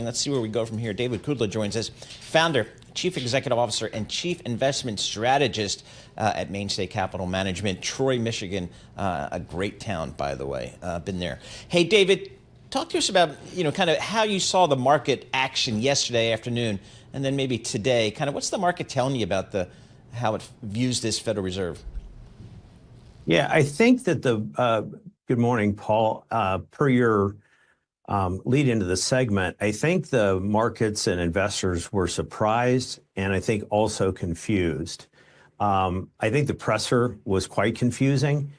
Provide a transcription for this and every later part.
Let's see where we go from here. David Kudla joins us, founder, chief executive officer, and chief investment strategist at Mainstay Capital Management, Troy, Michigan, a great town, by the way. Been there. Hey, David, talk to us about, kind of how you saw the market action yesterday afternoon, and then maybe today. Kind of what's the market telling you about how it views this Federal Reserve? Yeah, I think that good morning, Paul. Per your lead into the segment, I think the markets and investors were surprised and I think also confused. I think the presser was quite confusing.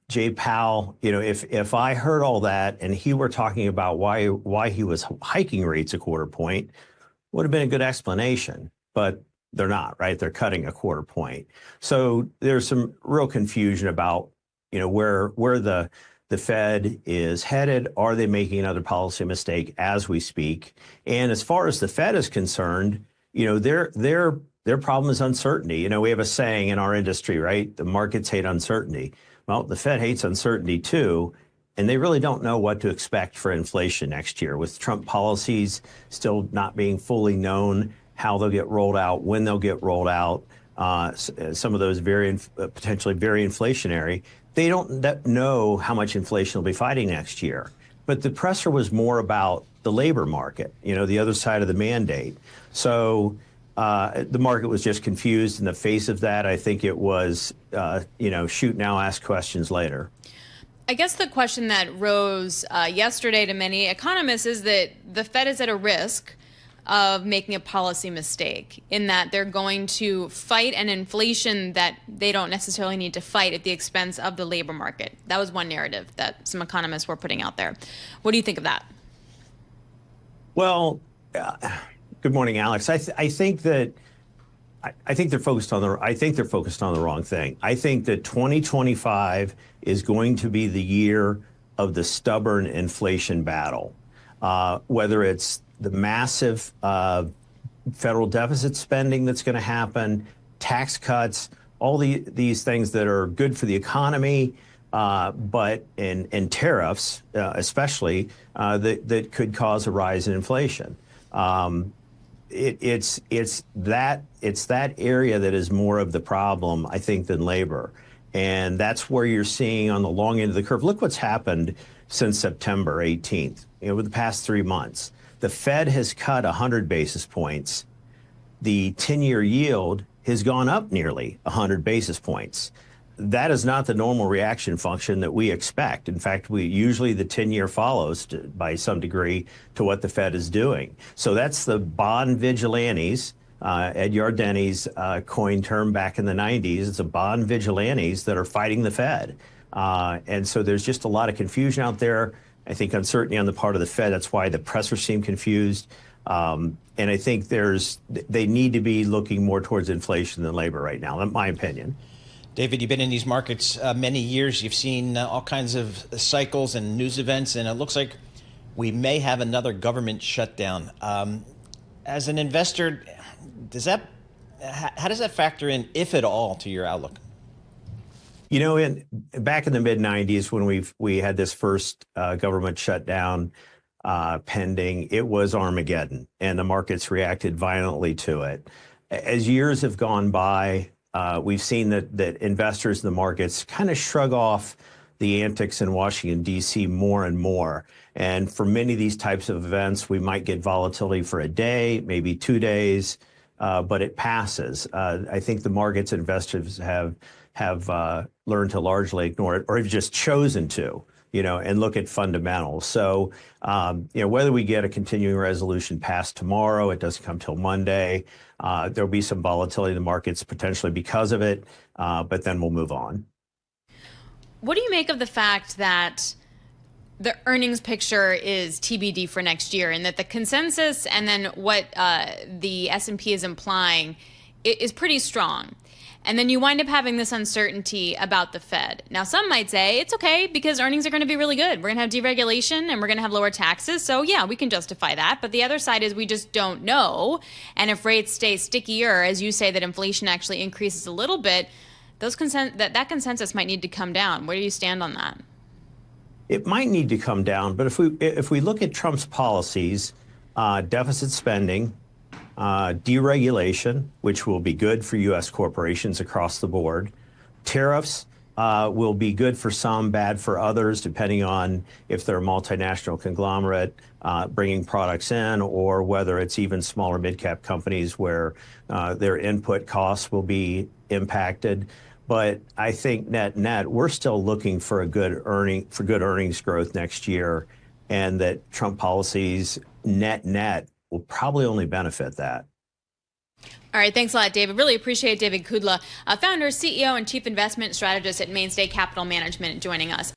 Jay Powell, if I heard all that and he were talking about why he was hiking rates a quarter point, would have been a good explanation, but they're not, right? They're cutting a quarter point. So there's some real confusion about, where the Fed is headed. Are they making another policy mistake as we speak? And as far as the Fed is concerned, their problem is uncertainty. We have a saying in our industry, right? The markets hate uncertainty. Well, the Fed hates uncertainty too, and they really don't know what to expect for inflation next year, with Trump policies still not being fully known, how they'll get rolled out, when they'll get rolled out. Some of those potentially very inflationary. They don't know how much inflation will be fighting next year. But the presser was more about the labor market, the other side of the mandate. So the market was just confused in the face of that. I think it was, shoot now, ask questions later. I guess the question that rose yesterday to many economists is that the Fed is at a risk of making a policy mistake, in that they're going to fight an inflation that they don't necessarily need to fight at the expense of the labor market. That was one narrative that some economists were putting out there. What do you think of that? Well, good morning, Alex. I think they're focused on the wrong thing. I think that 2025 is going to be the year of the stubborn inflation battle, whether it's the massive federal deficit spending that's going to happen, tax cuts, all these things that are good for the economy, but in tariffs especially, that could cause a rise in inflation. It's that area that is more of the problem, I think, than labor. And that's where you're seeing on the long end of the curve. Look what's happened since September 18th, over the past 3 months. The Fed has cut 100 basis points. The 10-year yield has gone up nearly 100 basis points. That is not the normal reaction function that we expect. In fact, usually the 10-year follows by some degree to what the Fed is doing. So that's the bond vigilantes. Ed Yardeni's coined term back in the 90s. It's the bond vigilantes that are fighting the Fed. And so there's just a lot of confusion out there. I think uncertainty on the part of the Fed. That's why the pressers seem confused. And I think they need to be looking more towards inflation than labor right now. That's my opinion. David, you've been in these markets many years. You've seen all kinds of cycles and news events, and it looks like we may have another government shutdown. As an investor, how does that factor in, if at all, to your outlook? Back in the mid-90s, when we had this first government shutdown pending, it was Armageddon, and the markets reacted violently to it. As years have gone by, we've seen that investors in the markets kind of shrug off the antics in Washington, D.C. more and more. And for many of these types of events, we might get volatility for a day, maybe 2 days, but it passes. I think the markets investors have learned to largely ignore it, or have just chosen to, and look at fundamentals. So, whether we get a continuing resolution passed tomorrow, it doesn't come till Monday. There'll be some volatility in the markets potentially because of it, but then we'll move on. What do you make of the fact that the earnings picture is TBD for next year, and that the consensus and then what the S&P is implying is pretty strong? And then you wind up having this uncertainty about the Fed. Now, some might say it's okay because earnings are going to be really good. We're going to have deregulation and we're going to have lower taxes. So, yeah, we can justify that. But the other side is we just don't know. And if rates stay stickier, as you say, that inflation actually increases a little bit, that consensus might need to come down. Where do you stand on that? It might need to come down. But if we look at Trump's policies, deficit spending, deregulation, which will be good for U.S. corporations across the board, tariffs will be good for some, bad for others, depending on if they're a multinational conglomerate bringing products in, or whether it's even smaller mid-cap companies where their input costs will be impacted. But I think net, we're still looking for good earnings growth next year, and that Trump policies net will probably only benefit that. All right, thanks a lot, David. Really appreciate David Kudla, founder, CEO, and chief investment strategist at Mainstay Capital Management, joining us.